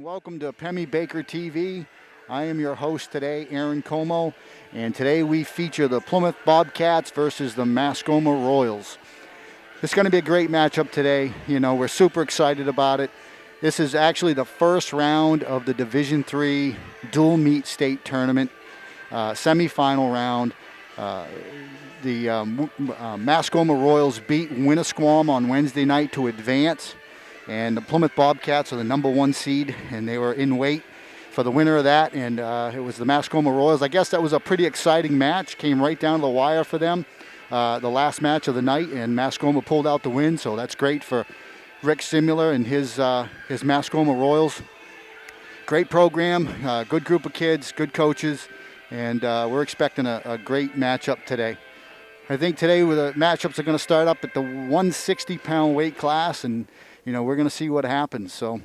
welcome to Pemmy Baker TV. I am your host today, Aaron Cuomo, and today we feature the Plymouth Bobcats versus the Mascoma Royals. It's going to be a great matchup today. You know, we're super excited about it. This is actually the first round of the Division III dual meet state tournament, semifinal round. The Mascoma Royals beat Mascoma on Wednesday night to advance, and the Plymouth Bobcats are the #1 seed, and they were in wait for the winner of that, and it was the Mascoma Royals. I guess that was a pretty exciting match. Came right down to the wire for them, the last match of the night, and Mascoma pulled out the win, so that's great for Rick Simula and his Mascoma Royals. Great program, good group of kids, good coaches, and we're expecting a great matchup today. I think today the matchups are going to start up at the 160-pound weight class, and you know, we're going to see what happens. So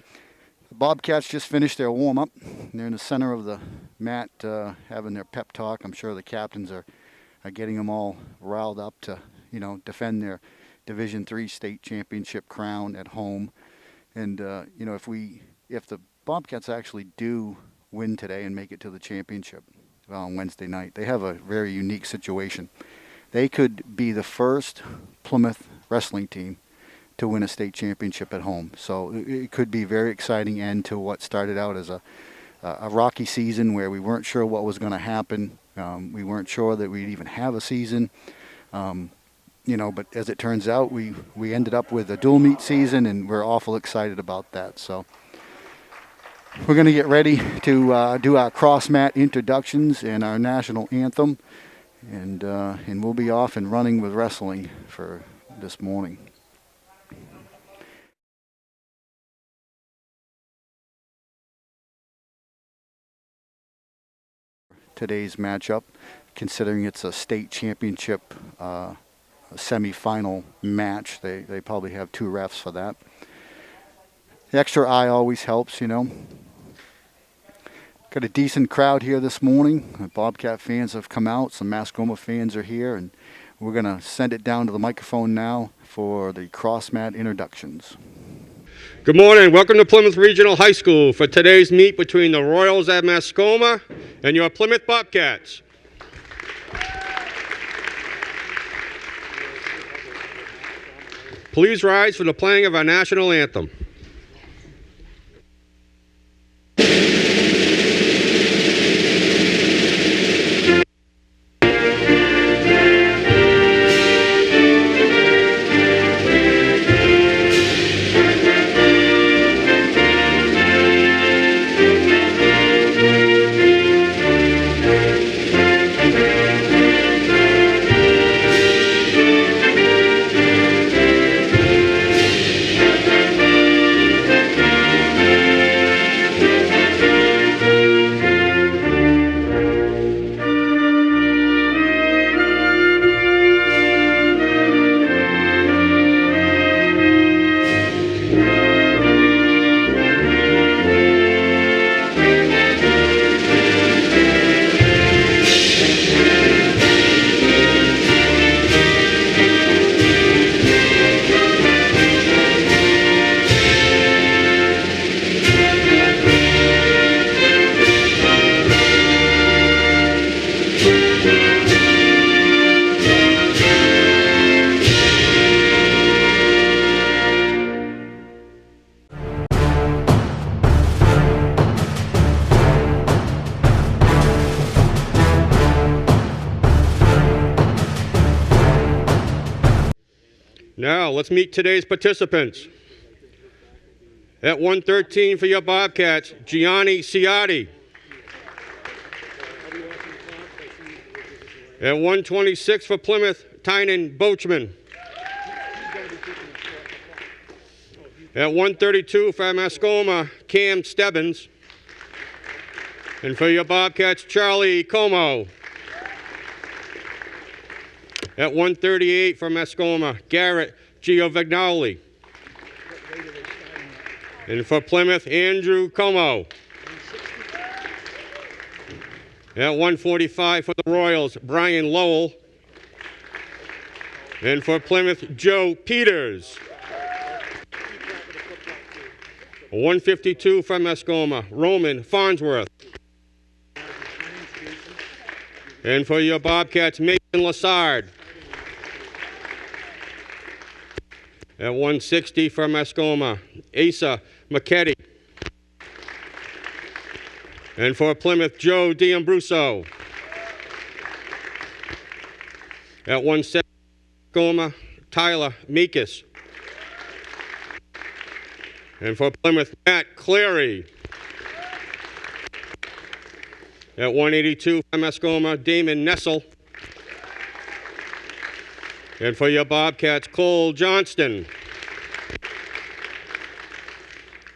the Bobcats just finished their warm-up. They're in the center of the mat having their pep talk. I'm sure the captains are getting them all riled up to, you know, defend their Division III state championship crown at home. And, you know, if the Bobcats actually do win today and make it to the championship on Wednesday night, they have a very unique situation. They could be the first Plymouth wrestling team to win a state championship at home. So it could be a very exciting end to what started out as a rocky season where we weren't sure what was going to happen. We weren't sure that we'd even have a season. You know, but as it turns out, we ended up with a dual meet season, and we're awful excited about that. So we're going to get ready to do our cross mat introductions and our national anthem, and we'll be off and running with wrestling for this morning. Today's matchup, considering it's a state championship semi-final match. They probably have 2 refs for that. The extra eye always helps, you know. Got a decent crowd here this morning. The Bobcat fans have come out. Some Mascoma fans are here, and we're going to send it down to the microphone now for the cross mat introductions. Good morning. Welcome to Plymouth Regional High School for today's meet between the Royals at Mascoma and your Plymouth Bobcats. Please rise for the playing of our national anthem. Now, let's meet today's participants. At 113 for your Bobcats, Gianni Ciotti. At 126 for Plymouth, Tynan Bolsheman. At 132 for Mascoma, Cam Stebbins. And for your Bobcats, Charlie Cuomo. At 138 for Mascoma, Garrett Giovagnoli. And for Plymouth, Andrew Cuomo. At 145 for the Royals, Brian Lowell. And for Plymouth, Joe Peters. 152 from Mascoma, Roman Farnsworth. And for your Bobcats, Mason Lassard. At 160 from Mascoma, Asa McKetty. And for Plymouth, Joe D'Ambruso. At 170, Mascoma, Tyler Meekus. And for Plymouth, Matt Cleary. At 182 from Mascoma, Damon Nessel. And for your Bobcats, Cole Johnston.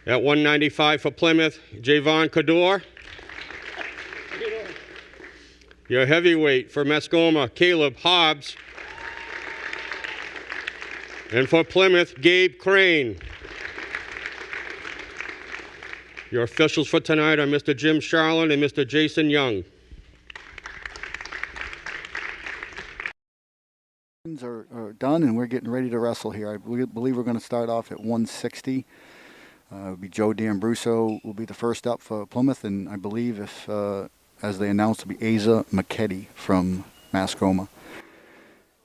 At 195 for Plymouth, Jayvon Cadore. Your heavyweight for Mascoma, Caleb Hobbs. And for Plymouth, Gabe Crane. Your officials for tonight are Mr. Jim Charlin and Mr. Jason Young. Are done, and we're getting ready to wrestle here. I believe we're going to start off at 160. It'll be Joe D'Ambruso will be the first up for Plymouth, and I believe, if as they announced, it'll be Asa McKetty from Mascoma.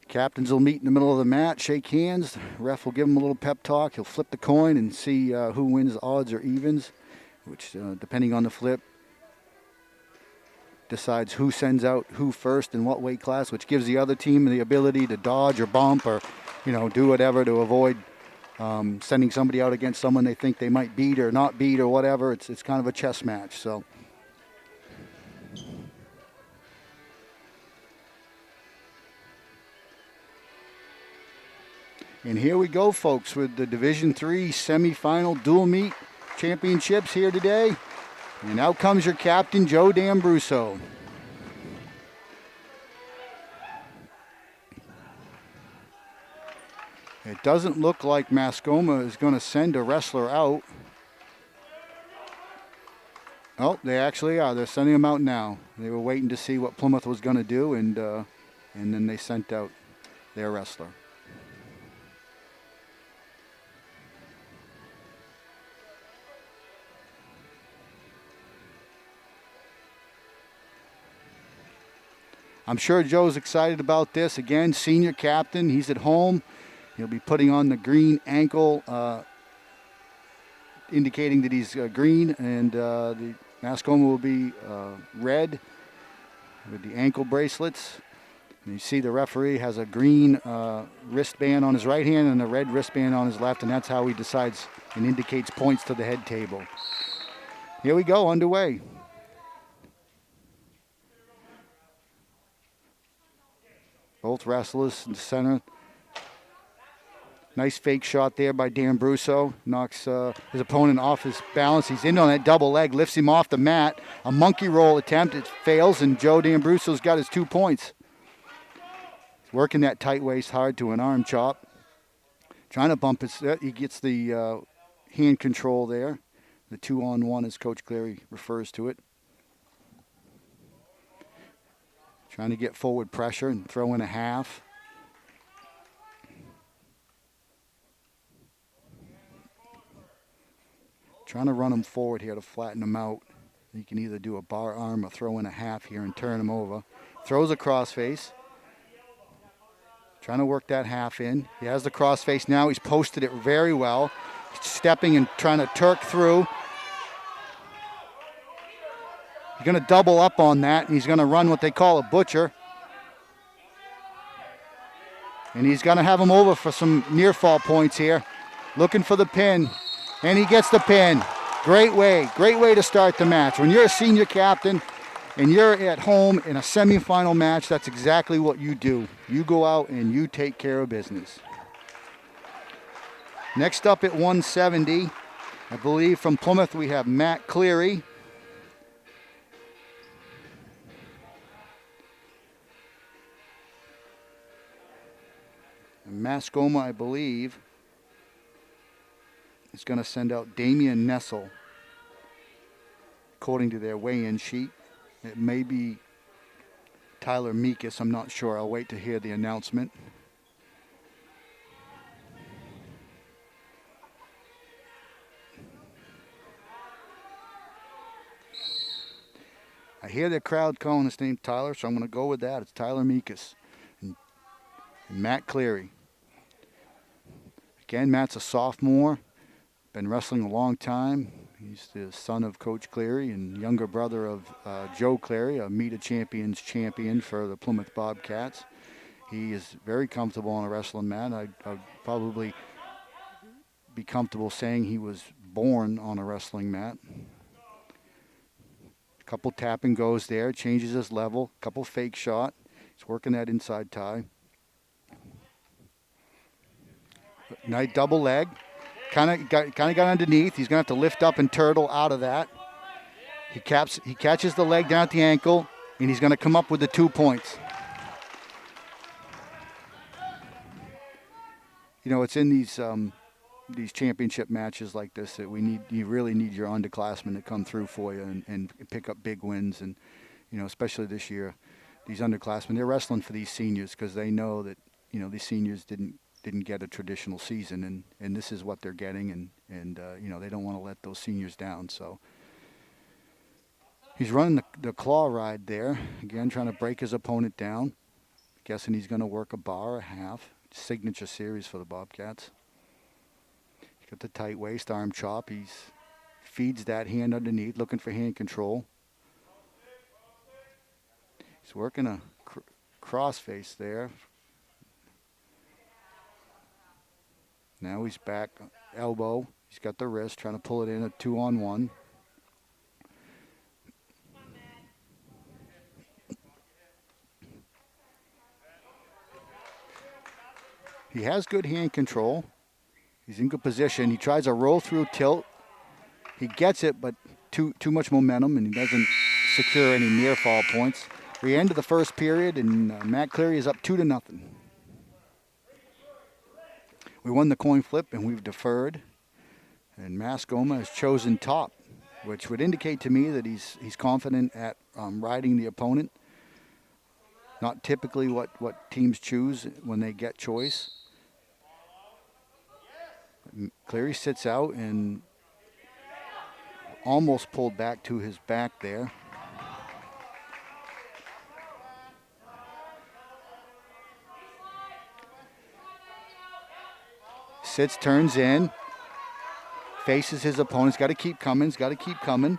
Captains will meet in the middle of the match, shake hands. The ref will give them a little pep talk. He'll flip the coin and see who wins, odds or evens, which, depending on the flip, decides who sends out who first in what weight class, which gives the other team the ability to dodge or bump or, do whatever to avoid sending somebody out against someone they think they might beat or not beat or whatever. It's kind of a chess match. So. And here we go, folks, with the Division III semifinal dual meet championships here today. And out comes your captain, Joe D'Ambruso. It doesn't look like Mascoma is going to send a wrestler out. Oh, they actually are. They're sending him out now. They were waiting to see what Plymouth was going to do, and then they sent out their wrestler. I'm sure Joe's excited about this. Again, senior captain. He's at home. He'll be putting on the green ankle, indicating that he's green, and the Mascoma will be red with the ankle bracelets. And you see the referee has a green wristband on his right hand and a red wristband on his left, and that's how he decides and indicates points to the head table. Here we go, underway. Both wrestlers in the center. Nice fake shot there by D'Ambruso. Knocks his opponent off his balance. He's in on that double leg, lifts him off the mat. A monkey roll attempt. It fails, and Joe D'Ambruso's got his 2 points. He's working that tight waist hard to an arm chop. Trying to bump his. He gets the hand control there. The 2-on-1, as Coach Cleary refers to it. Trying to get forward pressure and throw in a half. Trying to run him forward here to flatten him out. You can either do a bar arm or throw in a half here and turn him over. Throws a crossface. Trying to work that half in. He has the crossface now. He's posted it very well. Stepping and trying to Turk through. He's going to double up on that, and he's going to run what they call a butcher. And he's going to have him over for some near fall points here. Looking for the pin, and he gets the pin. Great way to start the match. When you're a senior captain and you're at home in a semifinal match, that's exactly what you do. You go out and you take care of business. Next up at 170, I believe from Plymouth we have Matt Cleary. Mascoma, I believe, is going to send out Damian Nessel, according to their weigh-in sheet. It may be Tyler Meekus. I'm not sure. I'll wait to hear the announcement. I hear the crowd calling his name Tyler, so I'm going to go with that. It's Tyler Mikas and Matt Cleary. Again, Matt's a sophomore, been wrestling a long time. He's the son of Coach Cleary and younger brother of Joe Cleary, a Meet of Champions champion for the Plymouth Bobcats. He is very comfortable on a wrestling mat. I'd probably be comfortable saying he was born on a wrestling mat. Couple tap and goes there, changes his level, couple fake shot. He's working that inside tie. Nice double leg. Kind of got underneath. He's going to have to lift up and turtle out of that. He catches the leg down at the ankle, and he's going to come up with the 2 points. You know, it's in these championship matches like this that you really need your underclassmen to come through for you and pick up big wins. And, you know, especially this year, these underclassmen, they're wrestling for these seniors because they know that, you know, these seniors didn't get a traditional season, and this is what they're getting, and you know, they don't want to let those seniors down. So he's running the claw ride there, again trying to break his opponent down. Guessing he's going to work a bar, a half. Signature series for the Bobcats. He's got the tight waist, arm chop. He feeds that hand underneath, looking for hand control. He's working a cross face there. Now he's back, elbow. He's got the wrist, trying to pull it in, a 2-on-1. He has good hand control. He's in good position. He tries a roll through tilt. He gets it, but too much momentum, and he doesn't secure any near fall points. We ended the first period, and Matt Cleary is up 2-0. We won the coin flip, and we've deferred. And Mascoma has chosen top, which would indicate to me that he's confident at riding the opponent. Not typically what teams choose when they get choice. Cleary sits out and almost pulled back to his back there. Sits, turns in, faces his opponent. He's got to keep coming. He's got to keep coming.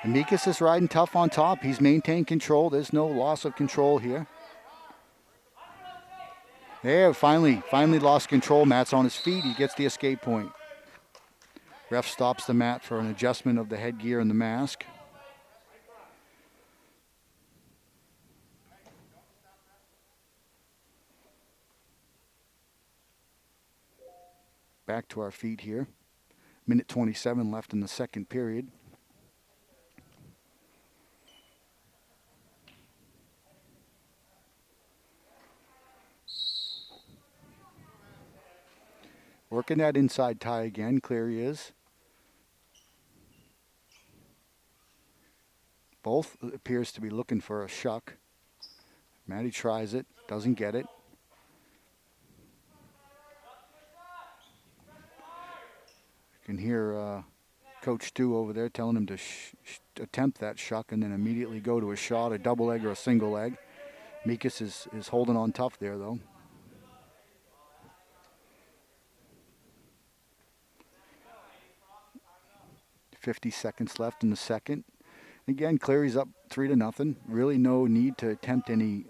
And Mikas is riding tough on top. He's maintained control. There's no loss of control here. There, finally lost control. Matt's on his feet. He gets the escape point. Ref stops the mat for an adjustment of the headgear and the mask. Back to our feet here. Minute 27 left in the second period. Working that inside tie again, Cleary is. Both appears to be looking for a shuck. Matty tries it, doesn't get it. You can hear Coach Stu over there telling him to attempt that shuck and then immediately go to a shot, a double leg or a single leg. Mikas is holding on tough there, though. .50 seconds left in the second. Again, Cleary's up 3-0. Really no need to attempt any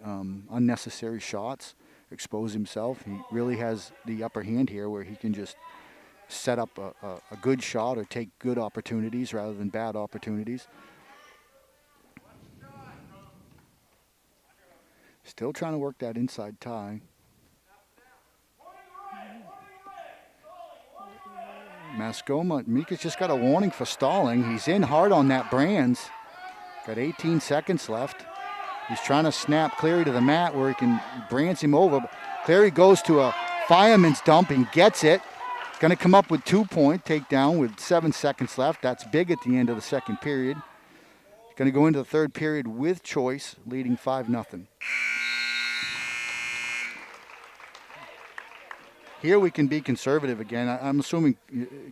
unnecessary shots, expose himself. He really has the upper hand here where he can just set up a good shot or take good opportunities rather than bad opportunities. Still trying to work that inside tie. Mascoma, Mikas just got a warning for stalling. He's in hard on that Brands. Got 18 seconds left. He's trying to snap Cleary to the mat where he can brands him over. Cleary goes to a fireman's dump and gets it. Going to come up with 2-point takedown with 7 seconds left. That's big at the end of the second period. Going to go into the third period with choice, leading 5-0. Here we can be conservative again. I'm assuming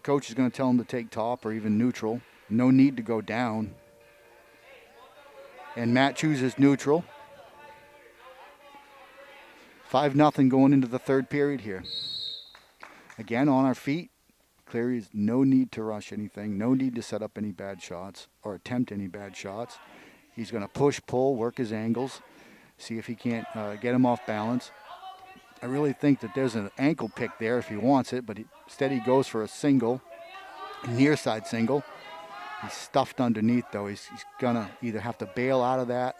coach is going to tell him to take top or even neutral. No need to go down. And Matt chooses neutral. 5-0 going into the third period here. Again, on our feet. Cleary's no need to rush anything, no need to set up any bad shots or attempt any bad shots. He's going to push, pull, work his angles, see if he can't get him off balance. I really think that there's an ankle pick there if he wants it, but instead he goes for a single, a near side single. He's stuffed underneath, though. He's going to either have to bail out of that.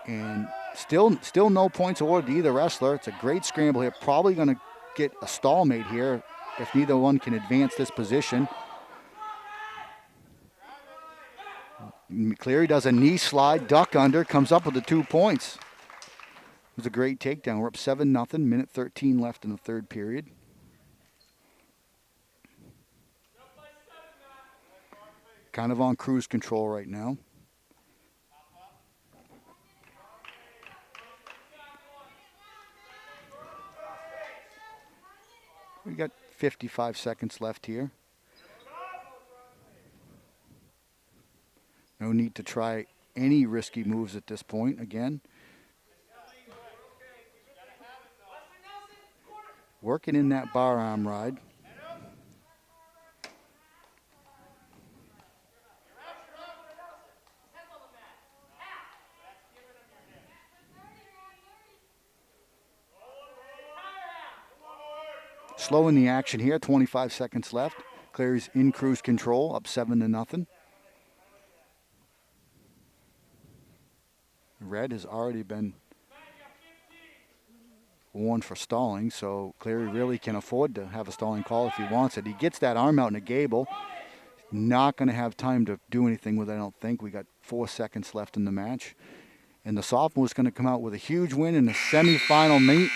And still no points awarded to either wrestler. It's a great scramble here. Probably going to get a stalemate here if neither one can advance this position. Cleary does a knee slide, duck under, comes up with the 2 points. It was a great takedown. We're up 7-0, minute 13 left in the third period. Kind of on cruise control right now. We got 55 seconds left here. No need to try any risky moves at this point again. Working in that bar arm ride. Slowing the action here, 25 seconds left. Cleary's in cruise control, up 7-0. Red has already been warned for stalling, so Cleary really can afford to have a stalling call if he wants it. He gets that arm out in a gable. Not going to have time to do anything with it, I don't think. We got 4 seconds left in the match. And the sophomore is going to come out with a huge win in the semifinal meet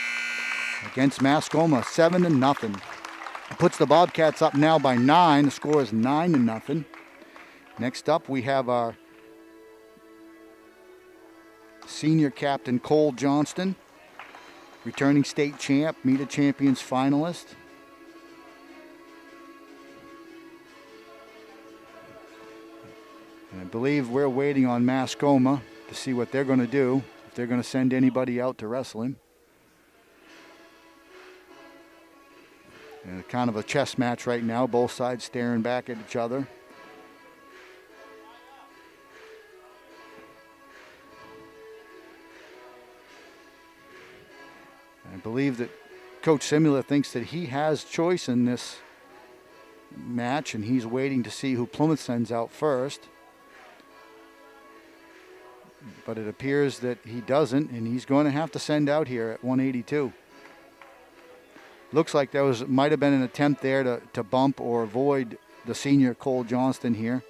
against Mascoma, 7-0. Puts the Bobcats up now by 9. The score is 9-0. Next up, we have our senior captain, Cole Johnston, returning state champ, Meet a Champions finalist. And I believe we're waiting on Mascoma to see what they're going to do, if they're going to send anybody out to wrestle him. And kind of a chess match right now, both sides staring back at each other. I believe that Coach Simula thinks that he has choice in this match, and he's waiting to see who Plymouth sends out first. But it appears that he doesn't, and he's going to have to send out here at 182. Looks like there might have been an attempt there to bump or avoid the senior Cole Johnston here.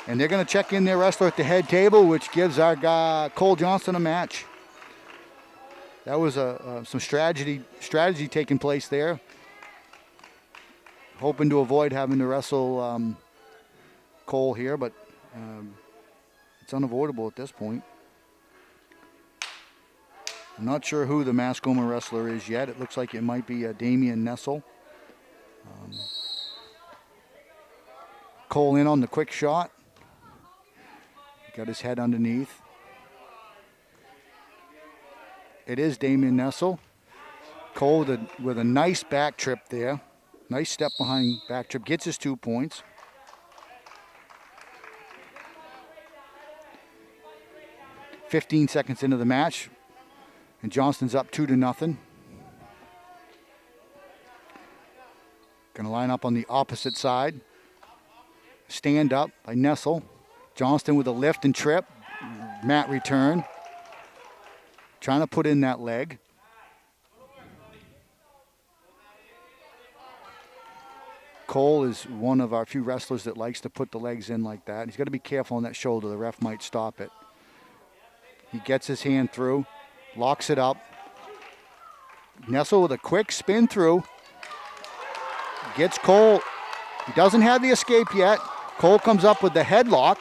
And they're going to check in their wrestler at the head table, which gives our guy Cole Johnston a match. That was some strategy taking place there. Hoping to avoid having to wrestle Cole here, but it's unavoidable at this point. I'm not sure who the Mascoma wrestler is yet. It looks like it might be Damian Nessel. Cole in on the quick shot. Got his head underneath. It is Damian Nessel. Cole with a nice back trip there. Nice step behind back trip. Gets his 2 points. "15 seconds into the match, and Johnston's up 2-0. Going to line up on the opposite side. Stand up by Nessel. Johnston with a lift and trip. Mat return. Trying to put in that leg. Cole is one of our few wrestlers that likes to put the legs in like that. He's got to be careful on that shoulder. The ref might stop it. He gets his hand through, locks it up. Nessel with a quick spin through. Gets Cole. He doesn't have the escape yet. Cole comes up with the headlock.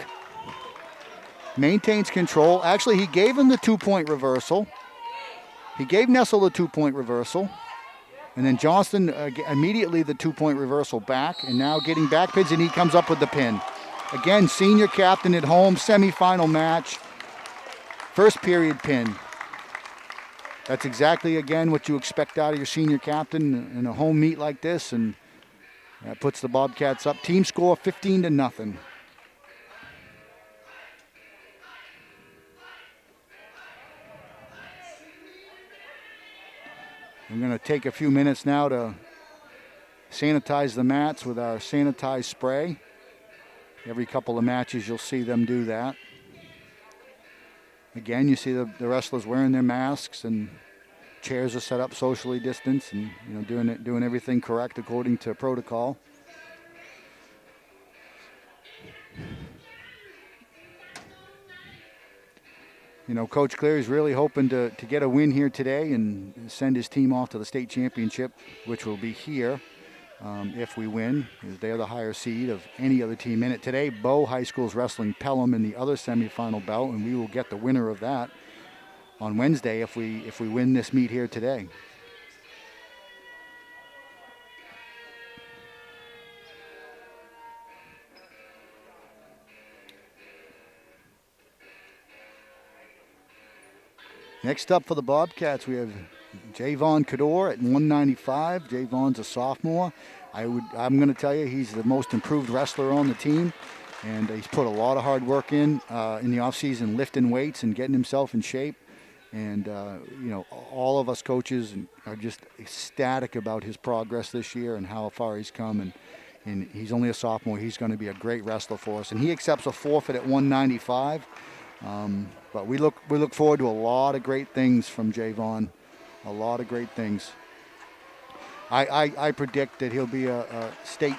Maintains control. Actually, he gave him the 2-point reversal. He gave Nessel a 2-point reversal. And then Johnston immediately the 2-point reversal back. And now getting back pins, and he comes up with the pin. Again, senior captain at home, semifinal match. First period pin. That's exactly, again, what you expect out of your senior captain in a home meet like this. And that puts the Bobcats up. Team score 15-0. I'm going to take a few minutes now to sanitize the mats with our sanitized spray. Every couple of matches you'll see them do that. Again, you see the wrestlers wearing their masks, and chairs are set up socially distanced, and doing everything correct according to protocol. Coach Cleary's really hoping to get a win here today and send his team off to the state championship, which will be here if we win, because they're the higher seed of any other team in it. Today, Bow High School is wrestling Pelham in the other semifinal bout, and we will get the winner of that on Wednesday if we win this meet here today. Next up for the Bobcats, we have Jayvon Cadore at 195. Jayvon's a sophomore. I'm going to tell you, he's the most improved wrestler on the team, and he's put a lot of hard work in the offseason, lifting weights and getting himself in shape. And, all of us coaches are just ecstatic about his progress this year and how far he's come. And he's only a sophomore. He's going to be a great wrestler for us. And he accepts a forfeit at 195. But we look forward to a lot of great things from Jayvon, a lot of great things. I predict that he'll be a state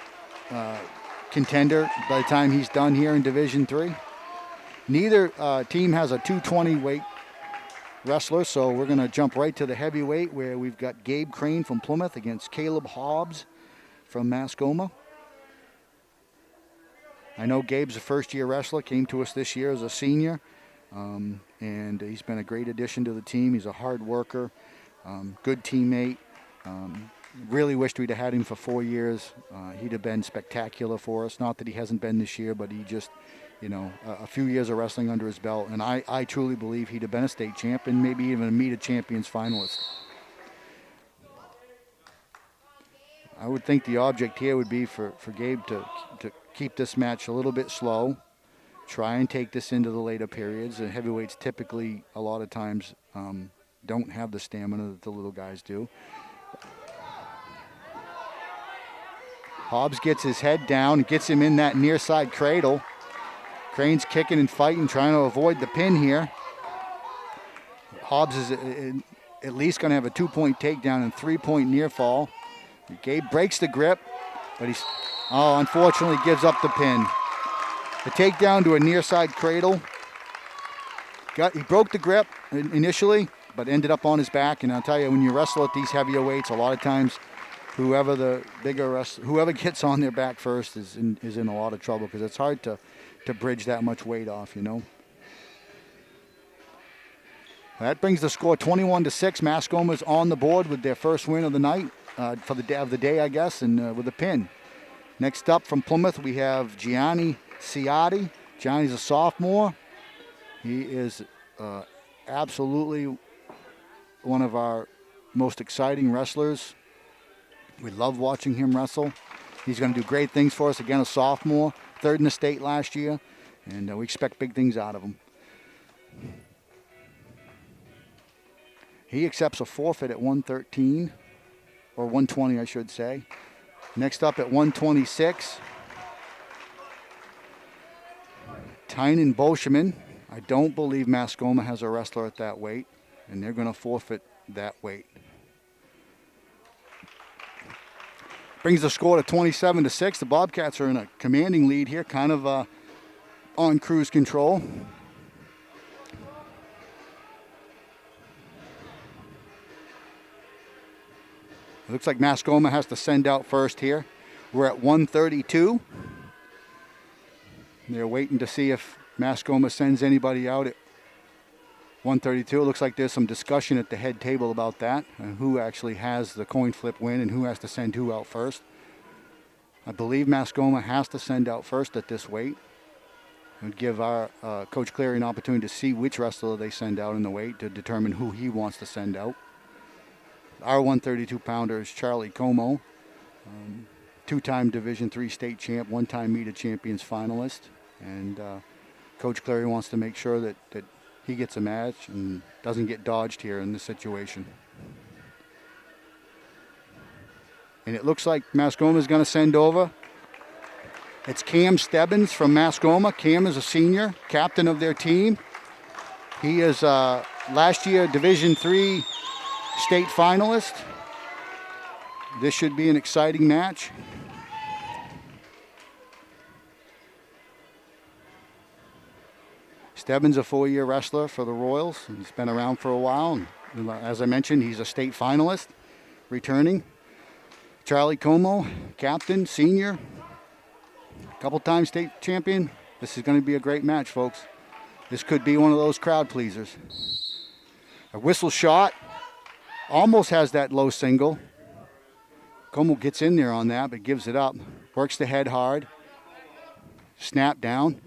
contender by the time he's done here in Division III. Neither team has a 220 weight wrestler, so we're going to jump right to the heavyweight, where we've got Gabe Crane from Plymouth against Caleb Hobbs from Mascoma. I know Gabe's a first-year wrestler, came to us this year as a senior, and he's been a great addition to the team. He's a hard worker, good teammate. Really wished we'd have had him for 4 years. He'd have been spectacular for us. Not that he hasn't been this year, but he just, a few years of wrestling under his belt. And I truly believe he'd have been a state champion, maybe even a Meet of Champions finalist. I would think the object here would be for Gabe to keep this match a little bit slow, try and take this into the later periods. The heavyweights typically, a lot of times, don't have the stamina that the little guys do. Hobbs gets his head down, gets him in that near side cradle. Crane's kicking and fighting, trying to avoid the pin here. Hobbs is at least going to have a 2-point takedown and 3-point near fall. Gabe breaks the grip, but he's, unfortunately gives up the pin. The takedown to a near side cradle. He broke the grip initially, but ended up on his back. And I'll tell you, when you wrestle at these heavier weights, a lot of times whoever the bigger wrestler, whoever gets on their back first is in a lot of trouble, because it's hard to bridge that much weight off, That brings the score 21-6. Mascoma's on the board with their first win of the night, of the day, I guess, and with a pin. Next up from Plymouth, we have Gianni Ciotti. Gianni's a sophomore. He is absolutely one of our most exciting wrestlers. We love watching him wrestle. He's going to do great things for us. Again, a sophomore, third in the state last year, and we expect big things out of him. He accepts a forfeit at 113, or 120, I should say. Next up at 126, Tynan Bolsheman. I don't believe Mascoma has a wrestler at that weight, and they're going to forfeit that weight. Brings the score to 27-6. The Bobcats are in a commanding lead here, kind of on cruise control. It looks like Mascoma has to send out first here. We're at 132. They're waiting to see if Mascoma sends anybody out 132. It looks like there's some discussion at the head table about that and who actually has the coin flip win and who has to send who out first. I believe Mascoma has to send out first at this weight. It would give our Coach Cleary an opportunity to see which wrestler they send out in the weight to determine who he wants to send out. Our 132-pounder is Charlie Cuomo, two-time Division III state champ, one-time Meet of Champions finalist. And Coach Cleary wants to make sure that he gets a match and doesn't get dodged here in this situation. And it looks like Mascoma is going to send over. It's Cam Stebbins from Mascoma. Cam is a senior, captain of their team. He is last year Division III state finalist. This should be an exciting match. Stebbins, a 4-year wrestler for the Royals. He's been around for a while. And as I mentioned, he's a state finalist, returning. Charlie Cuomo, captain, senior, couple-time state champion. This is going to be a great match, folks. This could be one of those crowd pleasers. A whistle shot. Almost has that low single. Cuomo gets in there on that, but gives it up. Works the head hard. Snap down.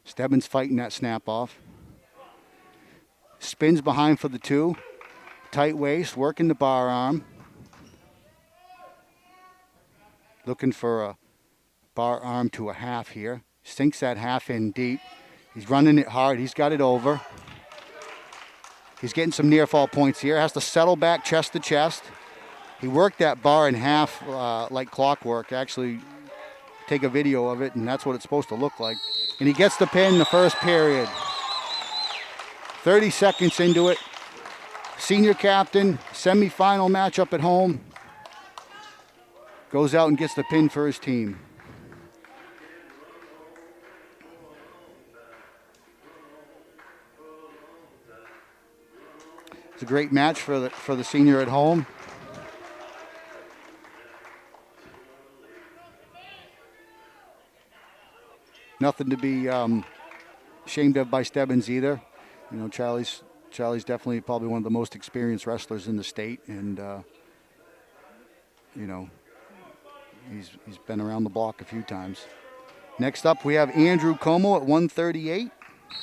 Stebbins fighting that snap off. Spins behind for the 2. Tight waist, working the bar arm. Looking for a bar arm to a half here. Sinks that half in deep. He's running it hard. He's got it over. He's getting some near fall points here. Has to settle back chest to chest. He worked that bar in half like clockwork. Actually, take a video of it, and that's what it's supposed to look like. And he gets the pin in the first period. 30 seconds into it. Senior captain, semifinal matchup at home. Goes out and gets the pin for his team. It's a great match for the senior at home. Nothing to be ashamed of by Stebbins either. You know, Charlie's definitely probably one of the most experienced wrestlers in the state, and you know, he's been around the block a few times. Next up, we have Andrew Cuomo at 138. I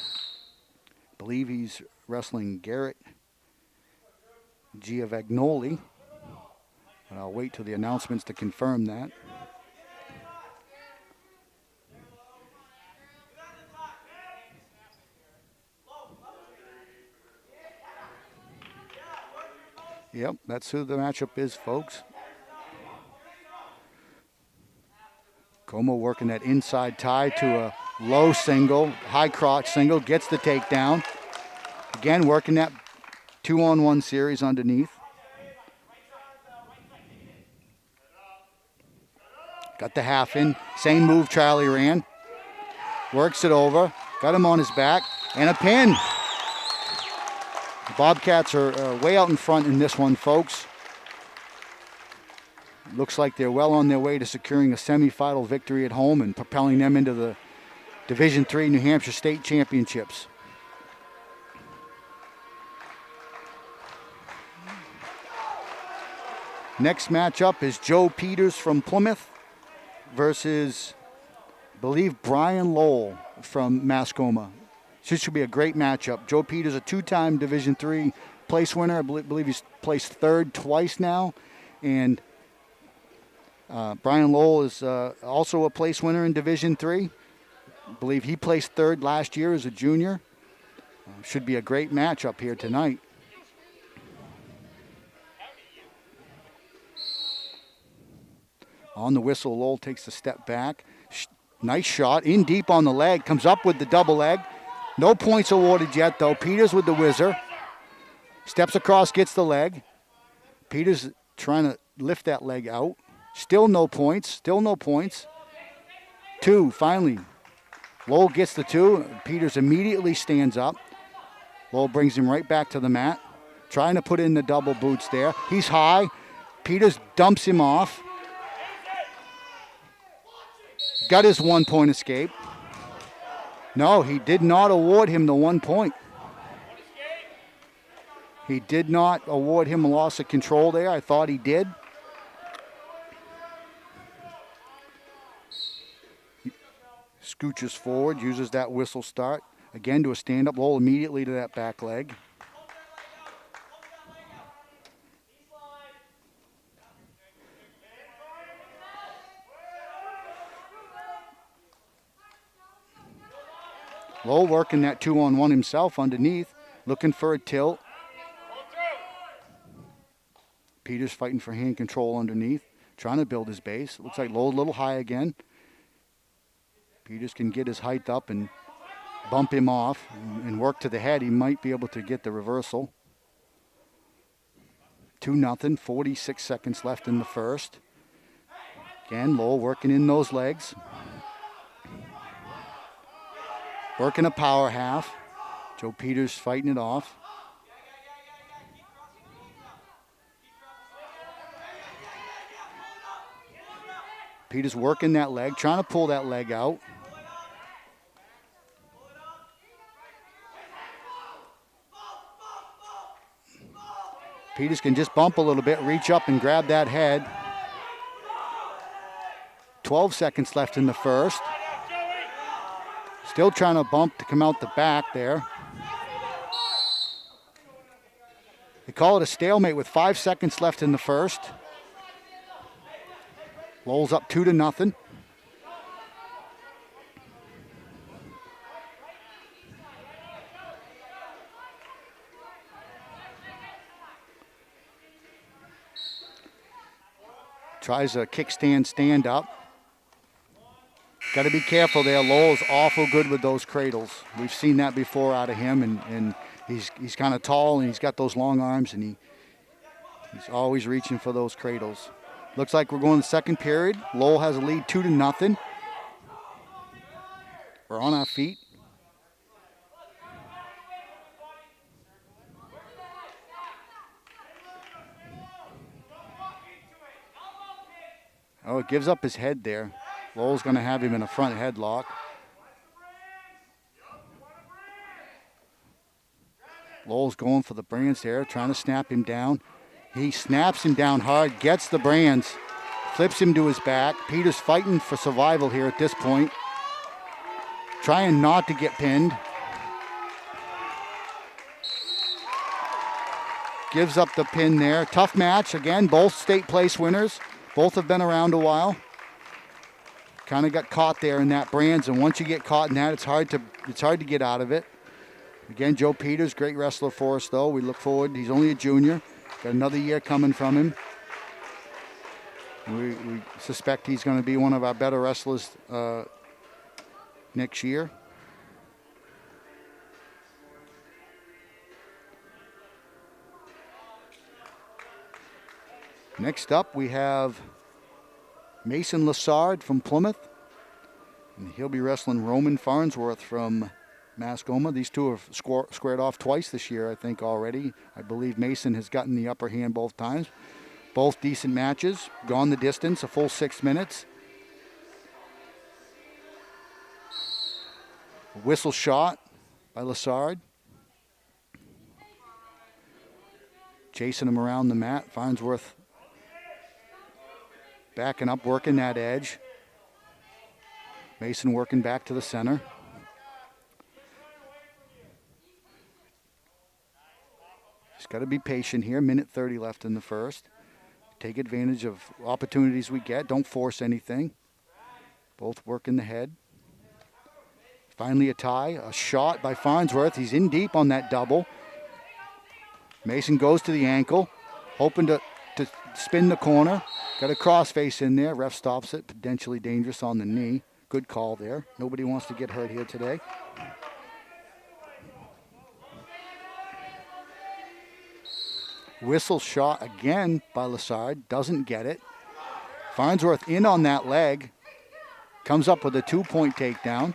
believe he's wrestling Garrett Giavagnoli, but I'll wait till the announcements to confirm that. Yep, that's who the matchup is, folks. Cuomo working that inside tie to a low single, high crotch single, gets the takedown. Again, working that 2-on-1 series underneath. Got the half in, same move Charlie ran. Works it over, got him on his back, and a pin. The Bobcats are way out in front in this one, folks. Looks like they're well on their way to securing a semifinal victory at home and propelling them into the Division III New Hampshire State Championships. Next matchup is Joe Peters from Plymouth versus, I believe, Brian Lowell from Mascoma. This should be a great matchup. Joe Peters, a 2-time Division III place winner. I believe he's placed 3rd twice now. And Brian Lowell is also a place winner in Division III. I believe he placed 3rd last year as a junior. Should be a great matchup here tonight. On the whistle, Lowell takes a step back. Nice shot, in deep on the leg, comes up with the double leg. No points awarded yet, though. Peters with the whizzer. Steps across, gets the leg. Peters trying to lift that leg out. Still no points, still no points. 2, finally. Lowell gets the 2. Peters immediately stands up. Lowell brings him right back to the mat. Trying to put in the double boots there. He's high. Peters dumps him off. Got his 1-point escape. No, he did not award him the 1 point. He did not award him a loss of control there. I thought he did. Scooches forward, uses that whistle start. Again to a stand-up. Lowell immediately to that back leg. Lowell working that 2-on-1 himself underneath, looking for a tilt. Peters fighting for hand control underneath, trying to build his base. Looks like Lowell a little high again. Peters can get his height up and bump him off and work to the head. He might be able to get the reversal. 2-0, 46 seconds left in the first. Again, Lowell working in those legs. Working a power half. Joe Peters fighting it off. Peters working that leg, trying to pull that leg out. Peters can just bump a little bit, reach up and grab that head. 12 seconds left in the first. Still trying to bump to come out the back there. They call it a stalemate with 5 seconds left in the first. Lowell's up 2-0. Tries a kickstand stand up. Got to be careful there. Lowell's awful good with those cradles. We've seen that before out of him, and he's kind of tall and he's got those long arms, and he's always reaching for those cradles. Looks like we're going to the second period. Lowell has a lead 2-0. We're on our feet. Oh, it gives up his head there. Lowell's going to have him in a front headlock. Lowell's going for the brands there, trying to snap him down. He snaps him down hard, gets the brands, flips him to his back. Peters fighting for survival here at this point. Trying not to get pinned. Gives up the pin there. Tough match. Again, both state place winners. Both have been around a while. Kind of got caught there in that brands, and once you get caught in that, it's hard to get out of it. Again, Joe Peters, great wrestler for us, though. We look forward. He's only a junior. Got another year coming from him. We suspect he's going to be one of our better wrestlers next year. Next up, we have Mason Lassard from Plymouth. And he'll be wrestling Roman Farnsworth from Mascoma. These two have squared off twice this year, I think, already. I believe Mason has gotten the upper hand both times. Both decent matches, gone the distance, a full 6 minutes. A whistle shot by Lassard. Chasing him around the mat. Farnsworth backing up, working that edge. Mason working back to the center. Just got to be patient here. Minute 30 left in the first. Take advantage of opportunities we get. Don't force anything. Both working the head. Finally a tie. A shot by Farnsworth. He's in deep on that double. Mason goes to the ankle, hoping to spin the corner. Got a crossface in there. Ref stops it. Potentially dangerous on the knee. Good call there. Nobody wants to get hurt here today. Whistle shot again by Lassard. Doesn't get it. Farnsworth in on that leg. Comes up with a 2-point takedown.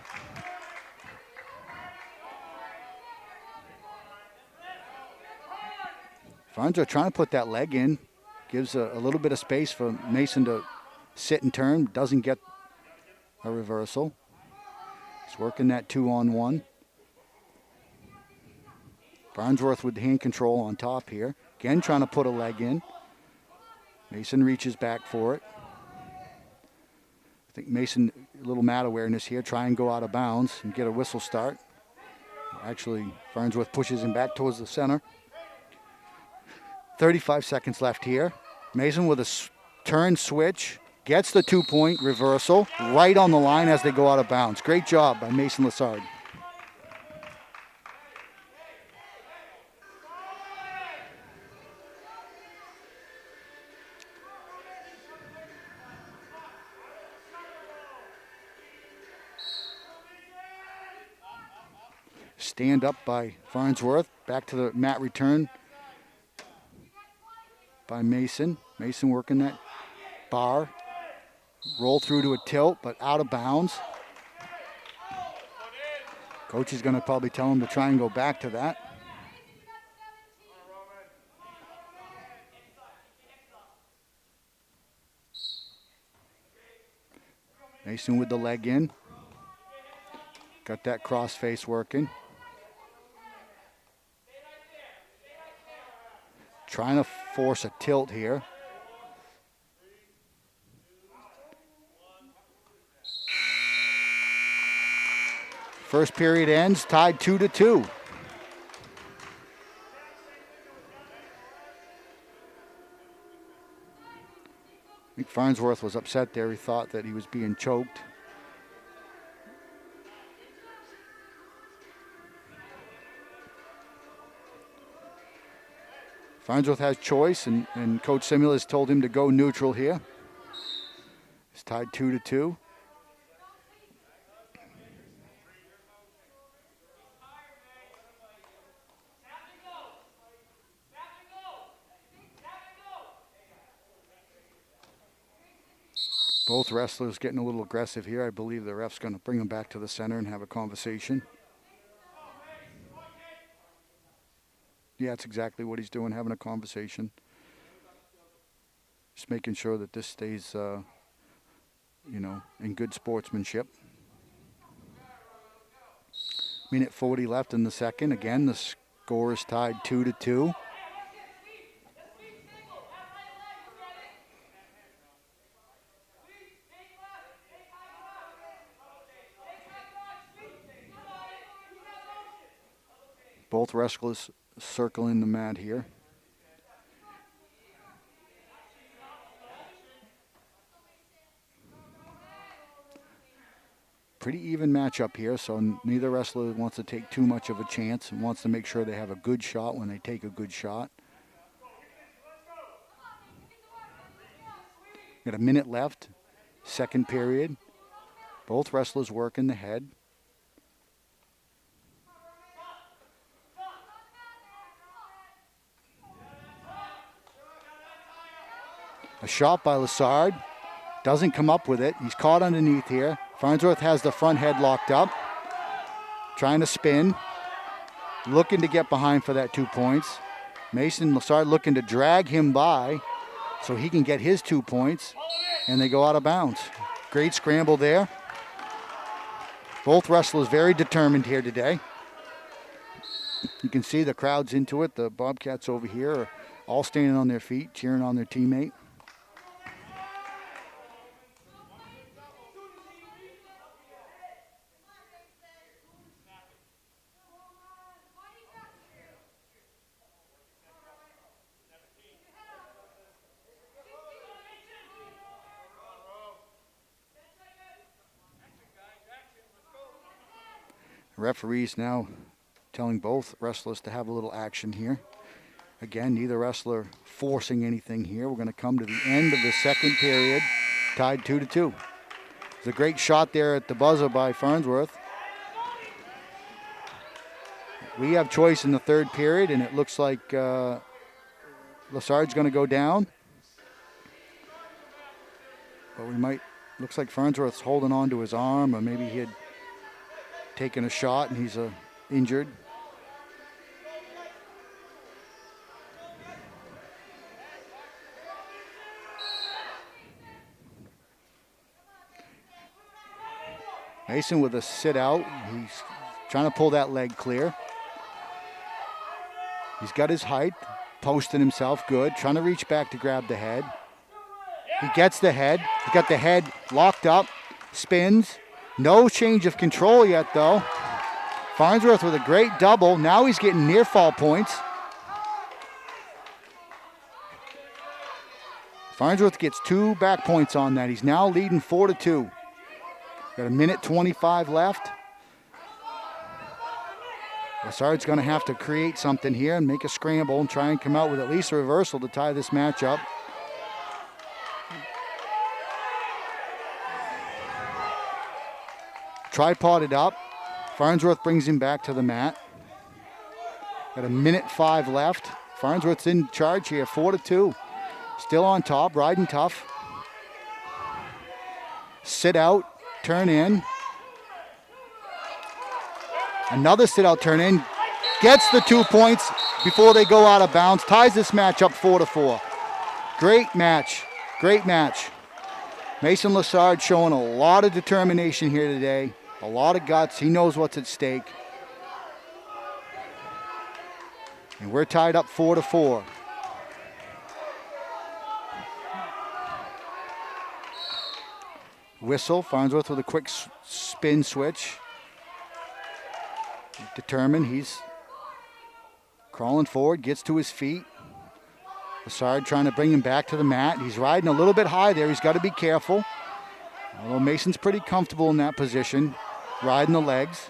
Farnsworth trying to put that leg in. Gives a little bit of space for Mason to sit and turn. Doesn't get a reversal. He's working that 2-on-1. Farnsworth with hand control on top here. Again, trying to put a leg in. Mason reaches back for it. I think Mason, a little mat awareness here, try and go out of bounds and get a whistle start. Actually, Farnsworth pushes him back towards the center. 35 seconds left here. Mason with a turn switch, gets the 2-point reversal right on the line as they go out of bounds. Great job by Mason Lessard. Stand up by Farnsworth. Back to the mat return by Mason. Mason working that bar. Roll through to a tilt, but out of bounds. Coach is going to probably tell him to try and go back to that. Mason with the leg in. Got that cross face working. Trying to force a tilt here. First period ends, tied 2-2. I think Farnsworth was upset there. He thought that he was being choked. Farnsworth has choice, and Coach Simula has told him to go neutral here. It's tied 2-2. Both wrestlers getting a little aggressive here. I believe the ref's going to bring them back to the center and have a conversation. Yeah, that's exactly what he's doing, having a conversation. Just making sure that this stays, in good sportsmanship. Minute 40 left in the second. Again, the score is tied 2-2. Both wrestlers circling the mat here. Pretty even matchup here, so neither wrestler wants to take too much of a chance and wants to make sure they have a good shot when they take a good shot. Got a minute left, second period. Both wrestlers working the head. A shot by Lessard. Doesn't come up with it. He's caught underneath here. Farnsworth has the front head locked up. Trying to spin. Looking to get behind for that 2 points. Mason Lessard looking to drag him by so he can get his 2 points. And they go out of bounds. Great scramble there. Both wrestlers very determined here today. You can see the crowd's into it. The Bobcats over here are all standing on their feet, cheering on their teammate. Referees now telling both wrestlers to have a little action here. Again, neither wrestler forcing anything here. We're going to come to the end of the second period, tied 2-2. It's a great shot there at the buzzer by Farnsworth. We have choice in the third period, and it looks like Lessard's going to go down. But looks like Farnsworth's holding on to his arm, or maybe he had taken a shot and he's injured. Mason with a sit out. He's trying to pull that leg clear. He's got his height, posting himself good, trying to reach back to grab the head. He gets the head. He's got the head locked up, spins. No change of control yet, though. Farnsworth with a great double. Now he's getting near fall points. Farnsworth gets 2 back points on that. He's now leading 4-2. Got a minute 25 left. Lassard's going to have to create something here and make a scramble and try and come out with at least a reversal to tie this match up. Tripoded up. Farnsworth brings him back to the mat. Got a minute 5 left. Farnsworth's in charge here, 4-2. Still on top, riding tough. Sit out, turn in. Another sit out, turn in. Gets the 2 points before they go out of bounds. Ties this match up 4-4. Great match, great match. Mason Lassard showing a lot of determination here today. A lot of guts. He knows what's at stake. And we're tied up 4-4. Whistle. Farnsworth with a quick spin switch. Determined. He's crawling forward. Gets to his feet. Lassard trying to bring him back to the mat. He's riding a little bit high there. He's got to be careful. Although Mason's pretty comfortable in that position, riding the legs.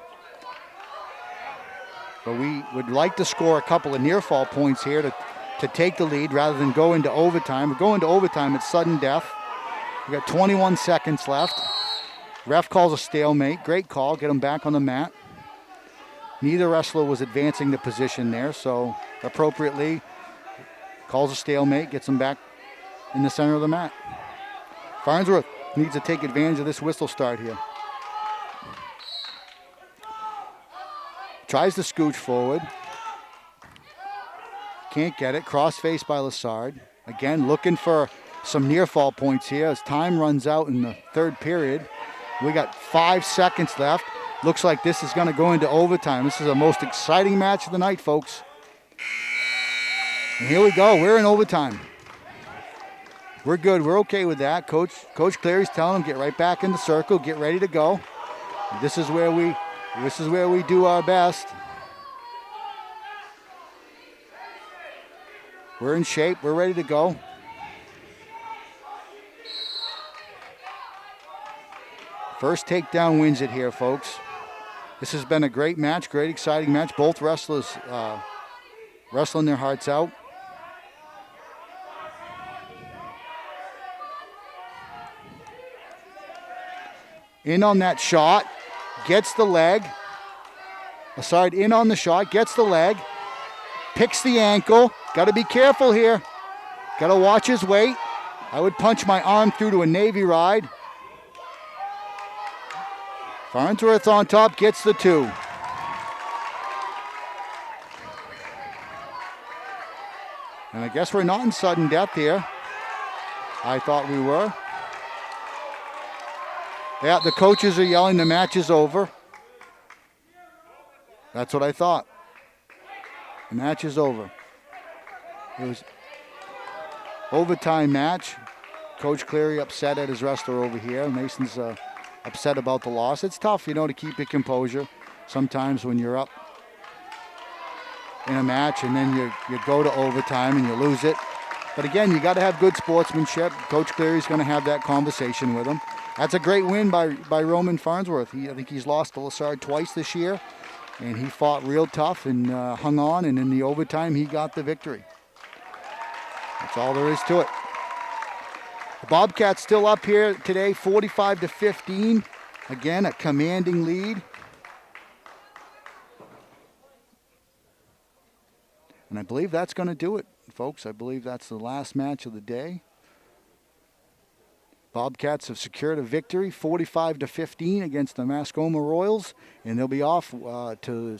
But we would like to score a couple of near fall points here to take the lead rather than go into overtime. We go into overtime, it's sudden death. We got 21 seconds left. Ref calls a stalemate. Great call. Get him back on the mat. Neither wrestler was advancing the position there, so appropriately calls a stalemate, gets him back in the center of the mat. Farnsworth needs to take advantage of this whistle start here. Tries to scooch forward. Can't get it. Cross-face by Lassard. Again, looking for some near fall points here as time runs out in the third period. We got 5 seconds left. Looks like this is going to go into overtime. This is the most exciting match of the night, folks. And here we go. We're in overtime. We're good. We're okay with that. Coach Cleary's telling them, get right back in the circle. Get ready to go. This is where we do our best. We're in shape. We're ready to go. First takedown wins it here, folks. This has been a great match, great exciting match. Both wrestlers wrestling their hearts out. In on that shot, gets the leg. Lassard in on the shot, gets the leg, picks the ankle. Got to be careful here. Got to watch his weight. I would punch my arm through to a Navy ride. Farnsworth on top, gets the 2. And I guess we're not in sudden death here. I thought we were. Yeah, the coaches are yelling the match is over. That's what I thought. The match is over. It was overtime match. Coach Cleary upset at his wrestler over here. Mason's upset about the loss. It's tough, to keep your composure sometimes when you're up in a match and then you go to overtime and you lose it. But again, you got to have good sportsmanship. Coach Cleary's going to have that conversation with him. That's a great win by Roman Farnsworth. I think he's lost to Lassard twice this year, and he fought real tough and hung on, and in the overtime, he got the victory. That's all there is to it. The Bobcats still up here today, 45-15. Again, a commanding lead. And I believe that's going to do it, folks. I believe that's the last match of the day. Bobcats have secured a victory, 45-15 against the Mascoma Royals, and they'll be off to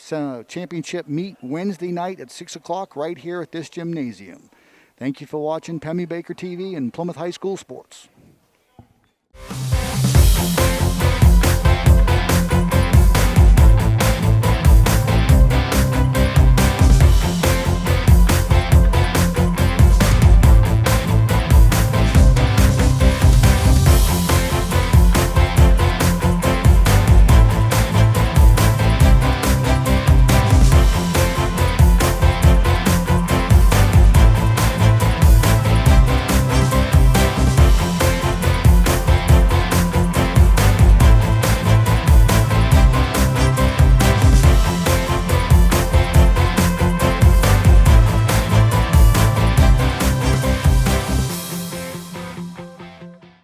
championship meet Wednesday night at 6 o'clock right here at this gymnasium. Thank you for watching Pemmy Baker TV and Plymouth High School Sports.